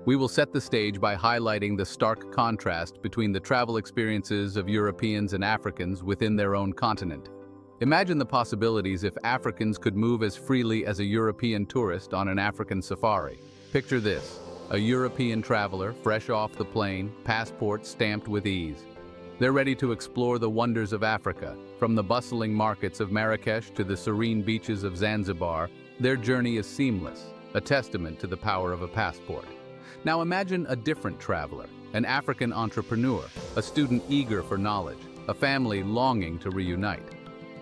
We will set the stage by highlighting the stark contrast between the travel experiences of Europeans and Africans within their own continent. Imagine the possibilities if Africans could move as freely as a European tourist on an African safari. Picture this: a European traveler, fresh off the plane, passport stamped with ease. They're ready to explore the wonders of Africa. From the bustling markets of Marrakesh to the serene beaches of Zanzibar, their journey is seamless, a testament to the power of a passport. Now imagine a different traveler, an African entrepreneur, a student eager for knowledge, a family longing to reunite.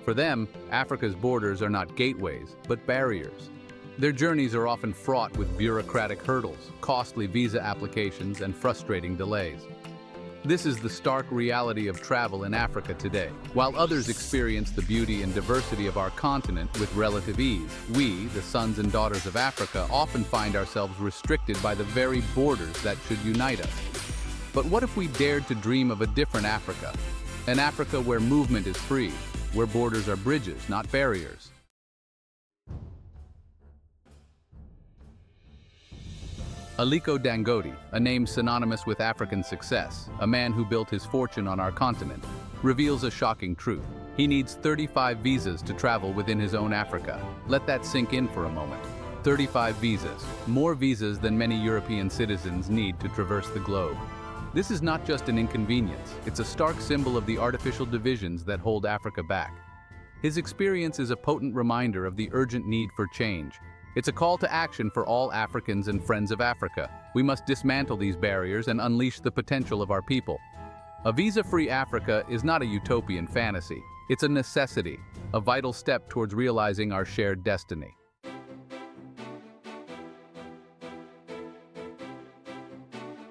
For them, Africa's borders are not gateways, but barriers. Their journeys are often fraught with bureaucratic hurdles, costly visa applications, and frustrating delays. This is the stark reality of travel in Africa today. While others experience the beauty and diversity of our continent with relative ease, we, the sons and daughters of Africa, often find ourselves restricted by the very borders that should unite us. But what if we dared to dream of a different Africa? An Africa where movement is free, where borders are bridges, not barriers. Aliko Dangote, a name synonymous with African success, a man who built his fortune on our continent, reveals a shocking truth. He needs 35 visas to travel within his own Africa. Let that sink in for a moment. 35 visas, more visas than many European citizens need to traverse the globe. This is not just an inconvenience, it's a stark symbol of the artificial divisions that hold Africa back. His experience is a potent reminder of the urgent need for change. It's a call to action for all Africans and friends of Africa. We must dismantle these barriers and unleash the potential of our people. A visa-free Africa is not a utopian fantasy. It's a necessity, a vital step towards realizing our shared destiny.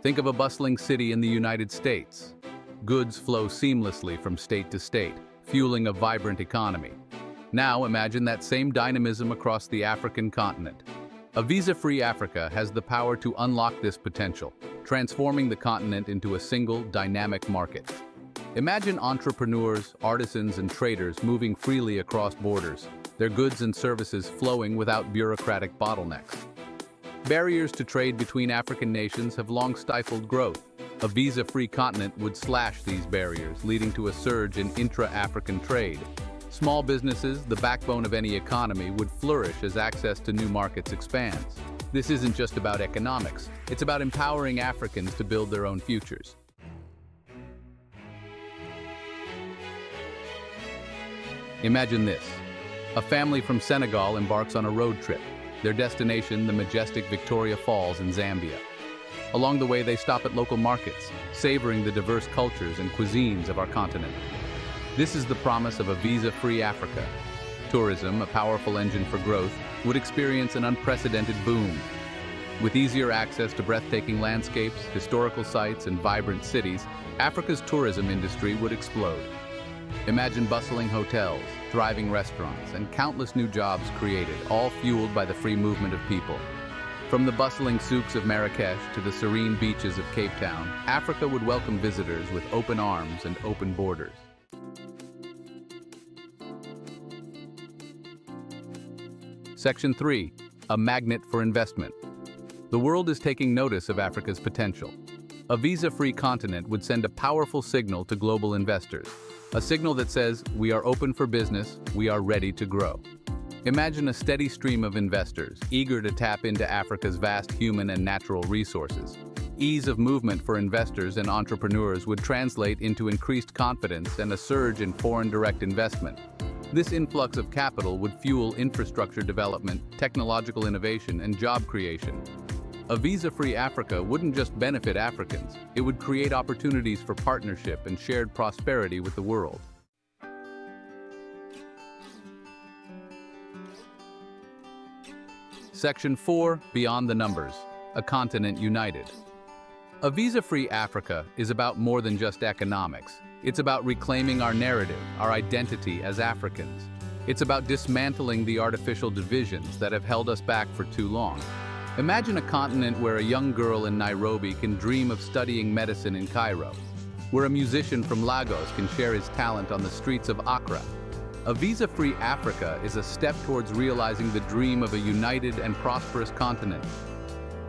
Think of a bustling city in the United States. Goods flow seamlessly from state to state, fueling a vibrant economy. Now imagine that same dynamism across the African continent. A visa-free Africa has the power to unlock this potential, transforming the continent into a single, dynamic market. Imagine entrepreneurs, artisans, and traders moving freely across borders, their goods and services flowing without bureaucratic bottlenecks. Barriers to trade between African nations have long stifled growth. A visa-free continent would slash these barriers, leading to a surge in intra-African trade. Small businesses, the backbone of any economy, would flourish as access to new markets expands. This isn't just about economics, it's about empowering Africans to build their own futures. Imagine this. A family from Senegal embarks on a road trip. Their destination, the majestic Victoria Falls in Zambia. Along the way, they stop at local markets, savoring the diverse cultures and cuisines of our continent. This is the promise of a visa-free Africa. Tourism, a powerful engine for growth, would experience an unprecedented boom. With easier access to breathtaking landscapes, historical sites, and vibrant cities, Africa's tourism industry would explode. Imagine bustling hotels, thriving restaurants, and countless new jobs created, all fueled by the free movement of people. From the bustling souks of Marrakesh to the serene beaches of Cape Town, Africa would welcome visitors with open arms and open borders. Section 3. A magnet for investment. The world is taking notice of Africa's potential. A visa-free continent would send a powerful signal to global investors. A signal that says, we are open for business, we are ready to grow. Imagine a steady stream of investors, eager to tap into Africa's vast human and natural resources. Ease of movement for investors and entrepreneurs would translate into increased confidence and a surge in foreign direct investment. This influx of capital would fuel infrastructure development, technological innovation, and job creation. A visa-free Africa wouldn't just benefit Africans, it would create opportunities for partnership and shared prosperity with the world. Section 4. Beyond the numbers. A continent united. A visa-free Africa is about more than just economics. It's about reclaiming our narrative, our identity as Africans. It's about dismantling the artificial divisions that have held us back for too long. Imagine a continent where a young girl in Nairobi can dream of studying medicine in Cairo, where a musician from Lagos can share his talent on the streets of Accra. A visa-free Africa is a step towards realizing the dream of a united and prosperous continent.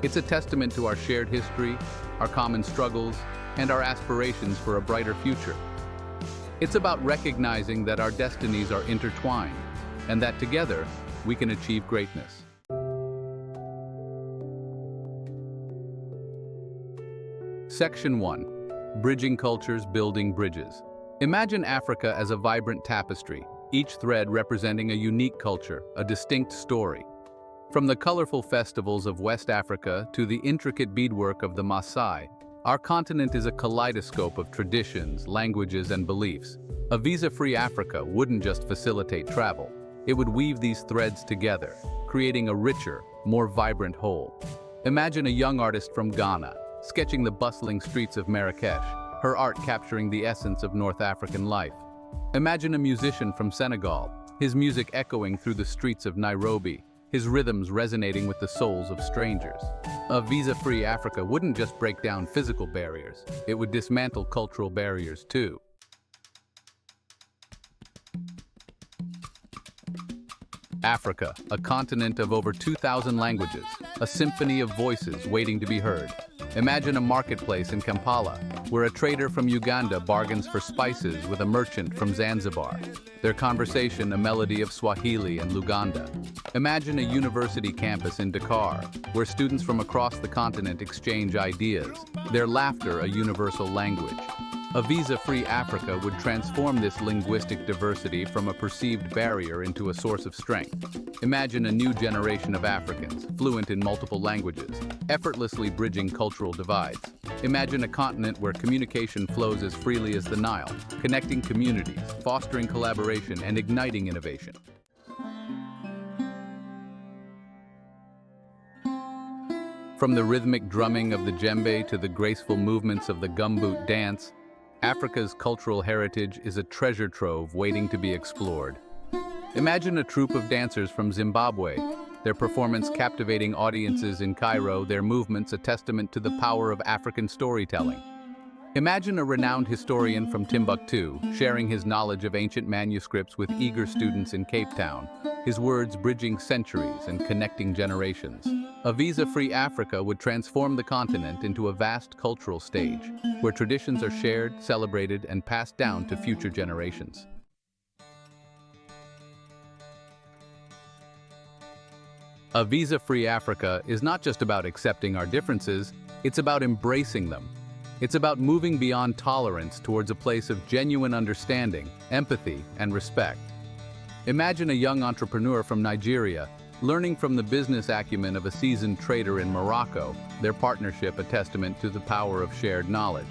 It's a testament to our shared history, our common struggles, and our aspirations for a brighter future. It's about recognizing that our destinies are intertwined, and that together, we can achieve greatness. Section 1. Bridging cultures, building bridges. Imagine Africa as a vibrant tapestry, each thread representing a unique culture, a distinct story. From the colorful festivals of West Africa to the intricate beadwork of the Maasai, our continent is a kaleidoscope of traditions, languages, and beliefs. A visa-free Africa wouldn't just facilitate travel. It would weave these threads together, creating a richer, more vibrant whole. Imagine a young artist from Ghana, sketching the bustling streets of Marrakesh, her art capturing the essence of North African life. Imagine a musician from Senegal, his music echoing through the streets of Nairobi, his rhythms resonating with the souls of strangers. A visa-free Africa wouldn't just break down physical barriers, it would dismantle cultural barriers too. Africa, a continent of over 2,000 languages, a symphony of voices waiting to be heard. Imagine a marketplace in Kampala, where a trader from Uganda bargains for spices with a merchant from Zanzibar, their conversation a melody of Swahili and Luganda. Imagine a university campus in Dakar, where students from across the continent exchange ideas, their laughter a universal language. A visa-free Africa would transform this linguistic diversity from a perceived barrier into a source of strength. Imagine a new generation of Africans, fluent in multiple languages, effortlessly bridging cultural divides. Imagine a continent where communication flows as freely as the Nile, connecting communities, fostering collaboration, and igniting innovation. From the rhythmic drumming of the djembe to the graceful movements of the gumboot dance, Africa's cultural heritage is a treasure trove waiting to be explored. Imagine a troupe of dancers from Zimbabwe, their performance captivating audiences in Cairo, their movements a testament to the power of African storytelling. Imagine a renowned historian from Timbuktu sharing his knowledge of ancient manuscripts with eager students in Cape Town, his words bridging centuries and connecting generations. A visa-free Africa would transform the continent into a vast cultural stage, where traditions are shared, celebrated, and passed down to future generations. A visa-free Africa is not just about accepting our differences, it's about embracing them. It's about moving beyond tolerance towards a place of genuine understanding, empathy, and respect. Imagine a young entrepreneur from Nigeria learning from the business acumen of a seasoned trader in Morocco, their partnership a testament to the power of shared knowledge.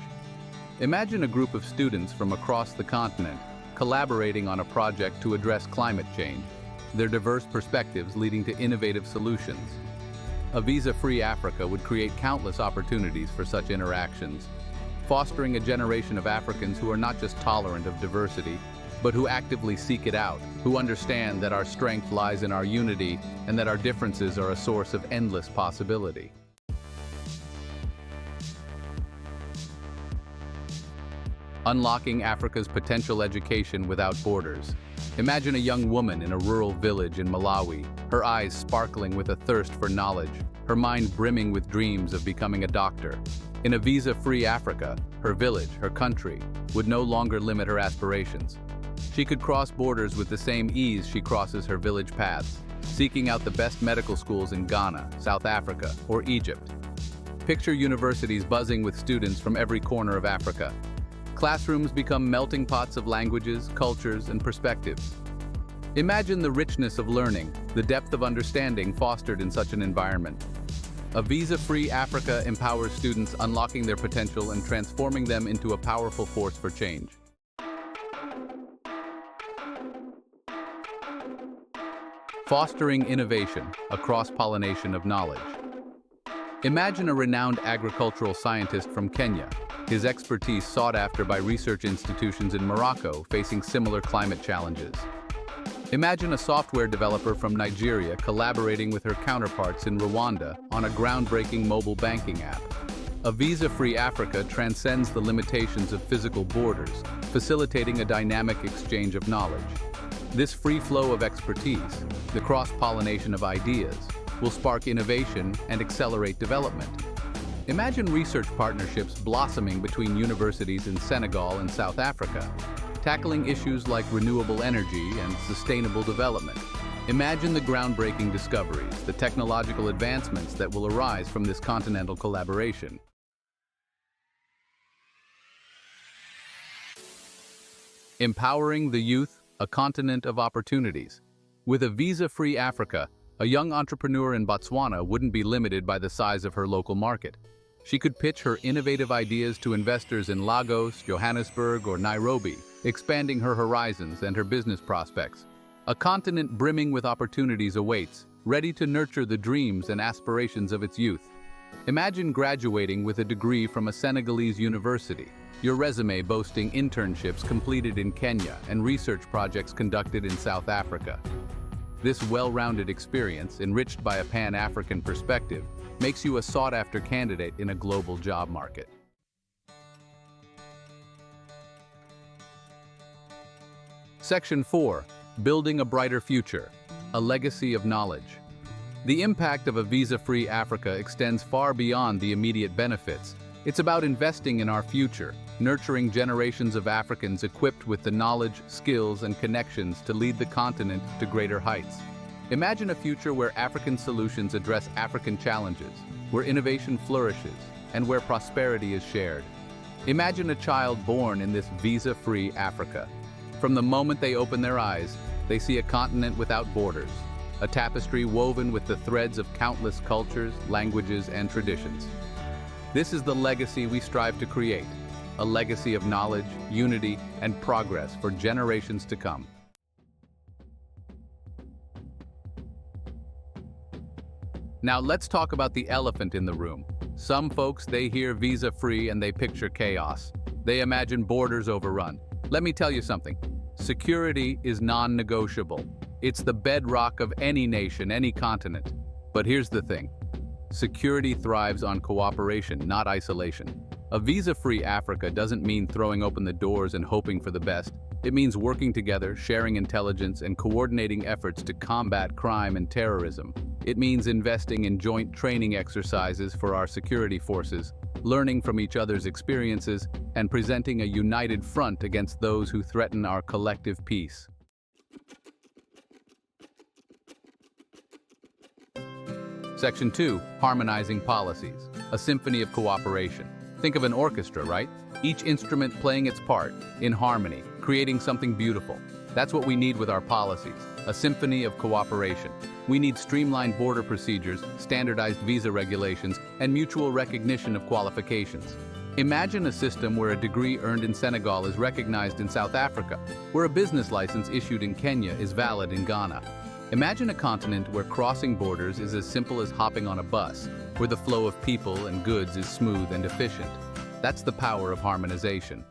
Imagine a group of students from across the continent collaborating on a project to address climate change, their diverse perspectives leading to innovative solutions. A visa-free Africa would create countless opportunities for such interactions, fostering a generation of Africans who are not just tolerant of diversity, but who actively seek it out, who understand that our strength lies in our unity and that our differences are a source of endless possibility. Unlocking Africa's potential education without borders. Imagine a young woman in a rural village in Malawi, her eyes sparkling with a thirst for knowledge, her mind brimming with dreams of becoming a doctor. In a visa-free Africa, her village, her country, would no longer limit her aspirations. She could cross borders with the same ease she crosses her village paths, seeking out the best medical schools in Ghana, South Africa, or Egypt. Picture universities buzzing with students from every corner of Africa. Classrooms become melting pots of languages, cultures, and perspectives. Imagine the richness of learning, the depth of understanding fostered in such an environment. A visa-free Africa empowers students, unlocking their potential and transforming them into a powerful force for change. Fostering innovation, a cross-pollination of knowledge. Imagine a renowned agricultural scientist from Kenya, his expertise sought after by research institutions in Morocco facing similar climate challenges. Imagine a software developer from Nigeria collaborating with her counterparts in Rwanda on a groundbreaking mobile banking app. A visa-free Africa transcends the limitations of physical borders, facilitating a dynamic exchange of knowledge. This free flow of expertise, the cross-pollination of ideas, will spark innovation and accelerate development. Imagine research partnerships blossoming between universities in Senegal and South Africa, tackling issues like renewable energy and sustainable development. Imagine the groundbreaking discoveries, the technological advancements that will arise from this continental collaboration. Empowering the youth, a continent of opportunities. With a visa-free Africa, a young entrepreneur in Botswana wouldn't be limited by the size of her local market. She could pitch her innovative ideas to investors in Lagos, Johannesburg, or Nairobi, expanding her horizons and her business prospects. A continent brimming with opportunities awaits, ready to nurture the dreams and aspirations of its youth. Imagine graduating with a degree from a Senegalese university, your resume boasting internships completed in Kenya and research projects conducted in South Africa. This well-rounded experience, enriched by a Pan-African perspective, makes you a sought-after candidate in a global job market. Section 4. Building a brighter future. A legacy of knowledge. The impact of a visa-free Africa extends far beyond the immediate benefits. It's about investing in our future, nurturing generations of Africans equipped with the knowledge, skills, and connections to lead the continent to greater heights. Imagine a future where African solutions address African challenges, where innovation flourishes, and where prosperity is shared. Imagine a child born in this visa-free Africa. From the moment they open their eyes, they see a continent without borders, a tapestry woven with the threads of countless cultures, languages, and traditions. This is the legacy we strive to create, a legacy of knowledge, unity, and progress for generations to come. Now let's talk about the elephant in the room. Some folks, they hear visa-free and they picture chaos. They imagine borders overrun. Let me tell you something. Security is non-negotiable. It's the bedrock of any nation, any continent. But here's the thing. Security thrives on cooperation, not isolation. A visa-free Africa doesn't mean throwing open the doors and hoping for the best. It means working together, sharing intelligence, and coordinating efforts to combat crime and terrorism. It means investing in joint training exercises for our security forces, learning from each other's experiences, and presenting a united front against those who threaten our collective peace. Section 2. Harmonizing policies. A symphony of cooperation. Think of an orchestra, right? Each instrument playing its part, in harmony, creating something beautiful. That's what we need with our policies, a symphony of cooperation. We need streamlined border procedures, standardized visa regulations, and mutual recognition of qualifications. Imagine a system where a degree earned in Senegal is recognized in South Africa, where a business license issued in Kenya is valid in Ghana. Imagine a continent where crossing borders is as simple as hopping on a bus, where the flow of people and goods is smooth and efficient. That's the power of harmonization.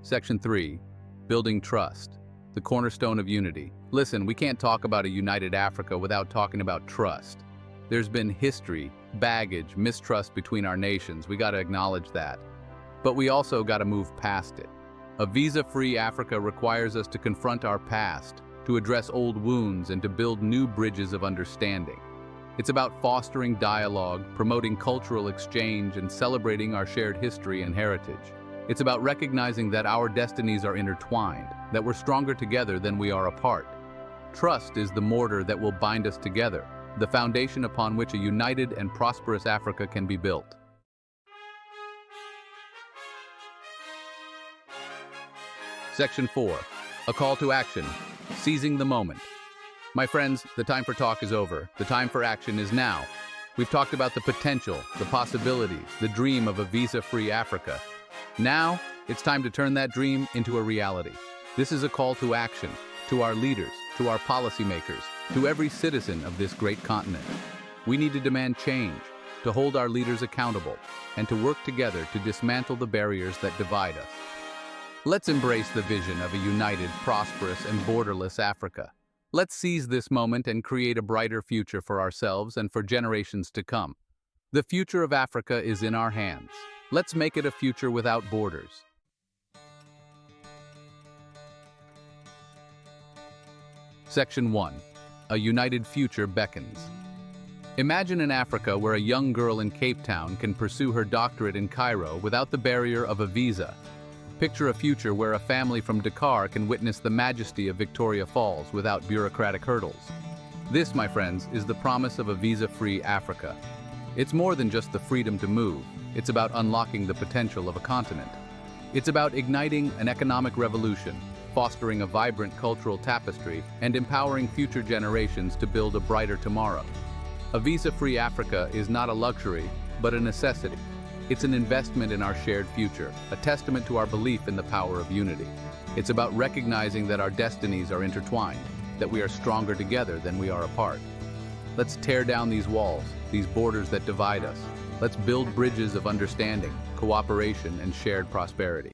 Section 3. Building trust. The cornerstone of unity. Listen, we can't talk about a united Africa without talking about trust. There's been history, baggage, mistrust between our nations. We gotta acknowledge that. But we also gotta move past it. A visa-free Africa requires us to confront our past, to address old wounds, and to build new bridges of understanding. It's about fostering dialogue, promoting cultural exchange, and celebrating our shared history and heritage. It's about recognizing that our destinies are intertwined, that we're stronger together than we are apart. Trust is the mortar that will bind us together, the foundation upon which a united and prosperous Africa can be built. Section 4. A call to action. Seizing the moment. My friends, the time for talk is over. The time for action is now. We've talked about the potential, the possibilities, the dream of a visa-free Africa. Now, it's time to turn that dream into a reality. This is a call to action, to our leaders, to our policymakers, to every citizen of this great continent. We need to demand change, to hold our leaders accountable, and to work together to dismantle the barriers that divide us. Let's embrace the vision of a united, prosperous, and borderless Africa. Let's seize this moment and create a brighter future for ourselves and for generations to come. The future of Africa is in our hands. Let's make it a future without borders. Section 1. A united future beckons. Imagine an Africa where a young girl in Cape Town can pursue her doctorate in Cairo without the barrier of a visa. Picture a future where a family from Dakar can witness the majesty of Victoria Falls without bureaucratic hurdles. This, my friends, is the promise of a visa-free Africa. It's more than just the freedom to move. It's about unlocking the potential of a continent. It's about igniting an economic revolution, fostering a vibrant cultural tapestry, and empowering future generations to build a brighter tomorrow. A visa-free Africa is not a luxury, but a necessity. It's an investment in our shared future, a testament to our belief in the power of unity. It's about recognizing that our destinies are intertwined, that we are stronger together than we are apart. Let's tear down these walls, these borders that divide us. Let's build bridges of understanding, cooperation, and shared prosperity.